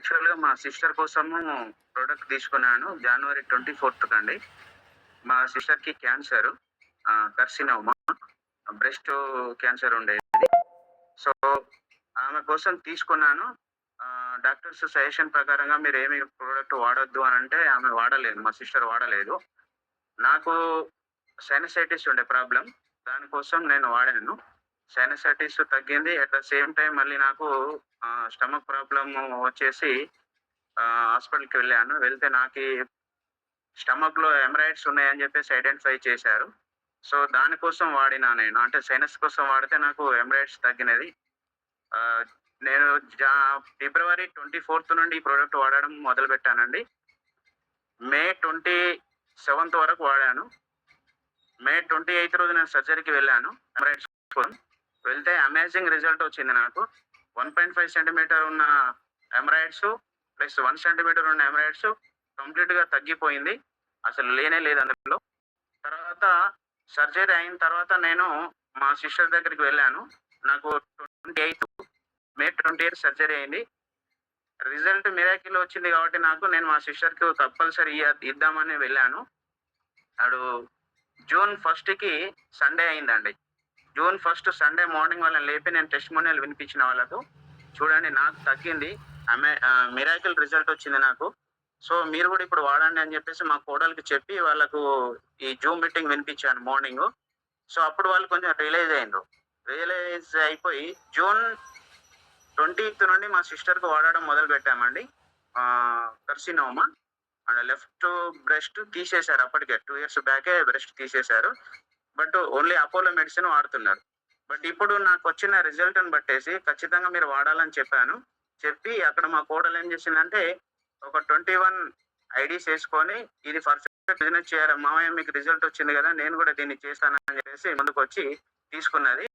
యాక్చువల్‌గా మా సిస్టర్ కోసము ప్రొడక్ట్ తీసుకున్నాను. జనవరి 24థ్ కండి. మా సిస్టర్‌కి క్యాన్సరు కార్సినోమా బ్రెస్ట్ క్యాన్సర్ ఉండేది. సో, ఆమె కోసం తీసుకున్నాను. డాక్టర్స్ సజెషన్ ప్రకారంగా మీరేమి ప్రొడక్ట్ వాడొద్దు అనంటే ఆమె వాడలేదు. మా సిస్టర్ వాడలేదు. నాకు సైనసైటిస్ ఉండే ప్రాబ్లమ్. దానికోసం నేను వాడాను. సైనసైటిస్ తగ్గింది. అట్ ద సేమ్ టైమ్ మళ్ళీ నాకు స్టమక్ ప్రాబ్లమ్ వచ్చేసి హాస్పిటల్‌కి వెళ్ళాను. వెళ్తే నాకీ స్టమక్‌లో హెమరాయిడ్స్ ఉన్నాయని జెప్పేసి ఐడెంటిఫై చేశారు. సో, దానికోసం వాడినా నేను. అంటే సైనస్ కోసం వాడితే నాకు హెమరాయిడ్స్ తగ్గినది. ఆహ్, నేను జా ఫిబ్రవరి 24థ్ నుండి ఈ ప్రొడక్ట్ వాడడం మొదలుపెట్టానండి. మే 27థ్ వరకు వాడాను. మే 28థ్ రోజు నేను సర్జరీకి వెళ్ళాను హెమరాయిడ్స్ కోసం. వెళ్తే అమేజింగ్ రిజల్ట్ వచ్చింది నాకు. 1.5 సెంటీమీటర్ ఉన్న హెమరాయిడ్స్ ప్లస్ 1 సెంటీమీటర్ ఉన్న హెమరాయిడ్స్ కంప్లీట్‌గా తగ్గిపోయింది. అసలు లేనే లేదు అందులో. తర్వాత సర్జరీ అయిన తర్వాత నేను మా సిస్టర్ దగ్గరికి వెళ్ళాను. నాకు 28 మే 28 సర్జరీ అయింది. రిజల్ట్ మిరాకిల్ వచ్చింది కాబట్టి నేను మా సిస్టర్‌కి కంపల్సరీ ఇద్దామని వెళ్ళాను. నాడు జూన్ 1కి సండే అయిందండి. జూన్ 1 సండే మార్నింగ్ వాళ్ళని లేపి నేను టెస్టిమోనియల్ వినిపించిన వాళ్ళకు. చూడండి నాకు తగ్గింది. మిరాకిల్ రిజల్ట్ వచ్చింది నాకు. సో, మీరు గూడా ఇప్పుడు వాడండి అని జెప్పేసి మా కోడలికి చెప్పి వాళ్ళకు ఈ జూమ్ మీటింగ్ వినిపించాను మార్నింగు. సో, అప్పుడు వాళ్ళు కొంచెం రియలైజ్ అయిండ్రు. రియలైజ్ అయిపోయి జూన్ 20థ్ నుండి మా సిస్టర్‌కి వాడడం మొదలుపెట్టామండి. కార్సినోమా అండ్ లెఫ్ట్ బ్రెస్ట్ తీసేశారు అప్పటికే. 2 ఇయర్స్ బ్యాకే బ్రెస్ట్ తీసేశారు. బట్ ఓన్లీ అపోలో మెడిసిన్ వాడుతున్నారు. బట్ ఇప్పుడు నాకొచ్చిన రిజల్ట్‌ని బట్టేసి ఖచ్చితంగా మీరు వాడాలని చెప్పాను. చెప్పి అక్కడ మా కోడలేం జేసిందంటే ఒక 21 ఐడీస్ యేసుకొని ఇది పర్ఫెక్ట్ బిజినెస్ చేయాలి మామయ్య మీకు రిజల్ట్ వచ్చింది గదా! నేను గూడా దీన్ని చేస్తానని జెప్పేసి ముందుకొచ్చి తీసుకున్నది.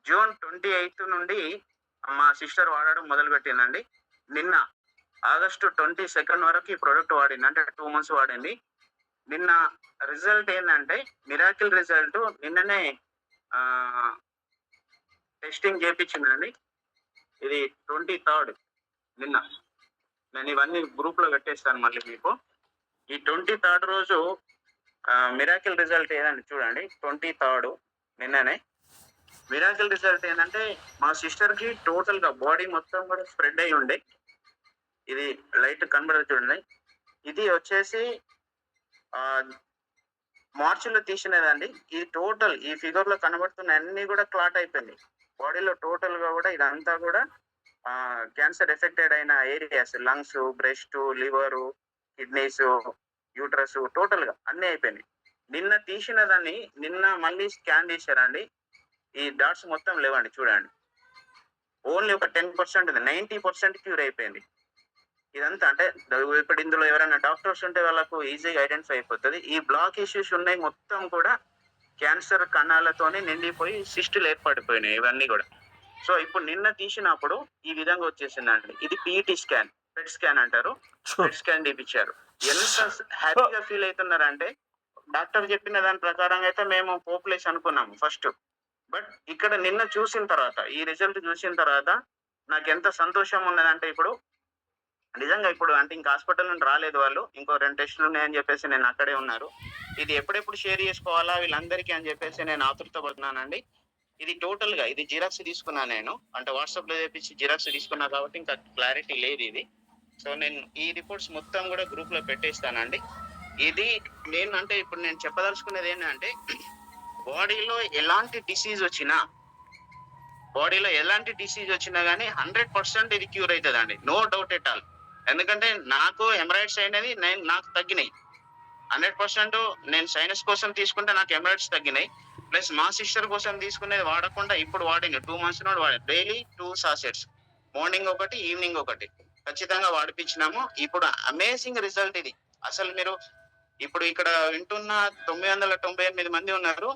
జూన్ 28 నుండి మా సిస్టర్ వాడడం మొదలుపెట్టిందండి. నిన్న ఆగస్టు 22 వరకు ఈ ప్రొడక్ట్ వాడింది. అంటే 2 మంత్స్ వాడింది. నిన్న రిజల్ట్ ఏందంటే మిరాకిల్ రిజల్ట్ నిన్ననే ఆహ్, టెస్టింగ్ జేపిచ్చిందండి. ఇది 23 నిన్న. నేను ఇవన్నీ గ్రూప్‌లో పెట్టేస్తాను మళ్ళీ మీకు. ఈ 23 రోజు మిరాకిల్ రిజల్ట్ ఏదండి చూడండి. 23 నిన్ననే. మిరాకిల్ రిజల్ట్ ఏందంటే మా సిస్టర్‌కి టోటల్‌గా బాడీ మొత్తం కూడా స్ప్రెడ్ అయ్యి ఉండే. ఇది లైట్ కనబడదు చూడండి. ఇది వచ్చేసి ఆహ్, మార్చ్‌లో తీసినదండి. ఈ ఫిగర్‌లో కనబడుతున్న అన్నీ కూడా క్లాట్ అయిపోయినాయి. బాడీలో టోటల్‌గా కూడా ఇదంతా కూడా క్యాన్సర్ ఎఫెక్టెడ్ అయిన areas lungs, breast, liver, kidneys, uterus టోటల్‌గా అన్నీ అయిపోయినాయి. నిన్న తీసిన దాన్ని నిన్న మళ్ళీ స్కాన్ చేశారండి. ఈ డాట్స్ మొత్తం లేవండి చూడండి. ఓన్లీ ఒక 10% ఉంది. 90% క్యూర్ అయిపోయింది. ఇదంతా అంటే ఇప్పుడు ఇందులో ఎవరైనా డాక్టర్స్ ఉంటే వాళ్ళకు ఈజీగా ఐడెంటిఫై అయిపోతది. ఈ బ్లాక్ ఇష్యూస్ ఉన్నాయి మొత్తం కూడా క్యాన్సర్ కణాలతోని నిండిపోయి సిస్టులు ఏర్పడిపోయినాయి ఇవన్నీ గూడా. సో, ఇప్పుడు నిన్న తీసినప్పుడు ఈ విధంగా వచ్చేసిందండి. ఇది పీఈటీ స్కాన్, పెట్ స్కాన్ అంటారు. పెట్ స్కాన్ తీపిచ్చారు. ఎంత హ్యాపీగా ఫీల్ అయితున్నారంటే డాక్టర్ చెప్పిన దాని ప్రకారంగా అయితే మేము పోపులేస్ అనుకున్నాము ఫస్ట్. బట్ ఇక్కడ నిన్న చూసిన తర్వాత, ఈ రిజల్ట్ చూసిన తర్వాత నాకెంత సంతోషం ఉన్నదంటే ఇప్పుడు నిజంగా ఇప్పుడు అంటే ఇంక హాస్పిటల్ నుండి రాలేదు వాళ్ళు. ఇంకో 2 టెస్టులు ఉన్నాయని చెప్పేసి నేను అక్కడే ఉన్నారు. ఇది ఎప్పుడెప్పుడు షేర్ చేసుకోవాలా వీళ్ళందరికీ అని చెప్పేసి నేను ఆతృత పడుతున్నానండి. ఇది టోటల్‌గా ఇది జిరాక్స్ తీసుకున్నా నేను. అంటే వాట్సాప్‌లో చేపించి జిరాక్స్ తీసుకున్నా కాబట్టి ఇంకా క్లారిటీ లేదు ఇది. సో, నేను ఈ రిపోర్ట్స్ మొత్తం కూడా గ్రూప్‌లో పెట్టేస్తానండి. ఇది ఇప్పుడు నేను చెప్పదలుచుకున్నది ఏంటంటే బాడీలో ఎలాంటి డిసీజ్ వచ్చినా గాని 100% ఇది క్యూర్ అయితదండి. No doubt at all. ఎందుకంటే నాకు హెమరాయిడ్స్ అయినవి నాకు తగ్గినాయి. 100% నేను సైనస్ కోసం తీసుకుంటే నాకు హెమరాయిడ్స్ తగ్గినాయి. ప్లస్ మా సిస్టర్ కోసం తీసుకునేది వాడకుండా ఇప్పుడు వాడిన 2 మంత్స్ నుండి వాడాను. Daily 2 sachets. మార్నింగ్ ఒకటి, ఈవినింగ్ ఒకటి. ఖచ్చితంగా వాడిపించినాము. ఇప్పుడు అమేజింగ్ రిజల్ట్ ఇది. అసలు మీరు ఇప్పుడు ఇక్కడ వింటున్న 998 మంది ఉన్నారు.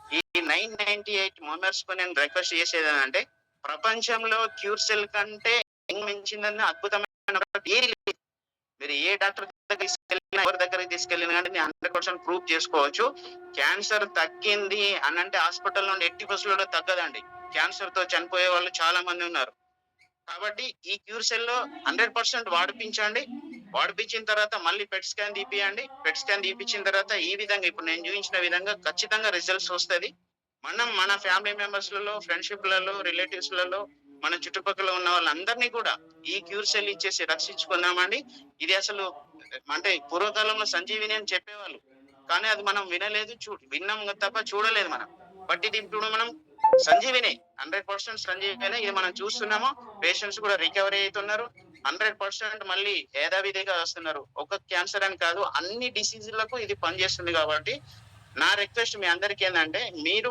ఈ 998 మెంబర్స్‌కు నేను రిక్వెస్ట్ చేసేదేంటంటే ప్రపంచంలో క్యూర్ సెల్ కంటే మించిందన్న అద్భుతమైన ఏది లేదు. మీరు ఏ డాక్టర్ దగ్గరికి తీసుకెళ్ళినా, ఎవరి దగ్గరికి తీసుకెళ్ళినా గాని 100% ప్రూవ్ చేసుకోవచ్చు. క్యాన్సర్ తగ్గింది అనంటే హాస్పిటల్ నుండి ఎట్టి పరిస్థితుల్లో తగ్గదండి. క్యాన్సర్‌తో చనిపోయే వాళ్ళు చాలా మంది ఉన్నారు. కాబట్టి ఈ క్యూర్ సెల్ లో 100% వాడిపించండి. వాడిపించిన తర్వాత మళ్ళీ పెట్ స్కాన్ తీపియండి. పెట్ స్కాన్ తీపిచ్చిన తర్వాత ఈ విధంగా ఇప్పుడు నేను చూపించిన విధంగా ఖచ్చితంగా రిజల్ట్స్ వస్తది. మనం మన ఫ్యామిలీ మెంబర్స్‌లలో, ఫ్రెండ్‌షిప్‌లలో, రిలేటివ్స్‌లలో, మన చుట్టుపక్కల ఉన్న వాళ్ళందరినీ కూడా ఈ క్యూర్ సెల్ ఇచ్చేసి రక్షించుకుందామండి. ఇది అసలు అంటే పూర్వకాలంలో సంజీవిని అని చెప్పేవాళ్ళు. కానీ అది మనం వినలేదు. విన్నాం తప్ప చూడలేదు మనం. బట్ ఇది ఇప్పుడు మనం సంజీవినే. 100% సంజీవినే. ఇది మనం చూస్తున్నాము. పేషెంట్స్ కూడా రికవరీ అయితున్నారు. 100% మళ్ళీ యథావిధిగా వస్తున్నారు. ఒక క్యాన్సర్ అని కాదు, అన్ని డిసీజులకు ఇది పనిచేస్తుంది కాబట్టి, నా రిక్వెస్ట్ మీ అందరికేందంటే, మీరు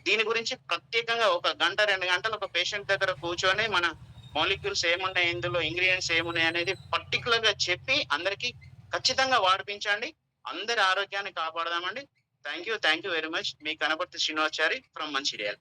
దీని గురించి ప్రత్యేకంగా ఒక గంట, 2 గంటలు ఒక పేషెంట్ దగ్గర కూర్చొని మన మాలిక్యూల్స్ ఏమున్నాయి, ఇందులో ఇంగ్రీడియెంట్స్ ఏమున్నాయి అనేది పర్టిక్యులర్‌గా చెప్పి అందరికి ఖచ్చితంగా వాడిపించండి. అందరి ఆరోగ్యాన్ని కాపాడదామండి. Thank you very much. మీ కనపర్తి శ్రీనివాసాచారి ఫ్రమ్ మంచిర్యాల.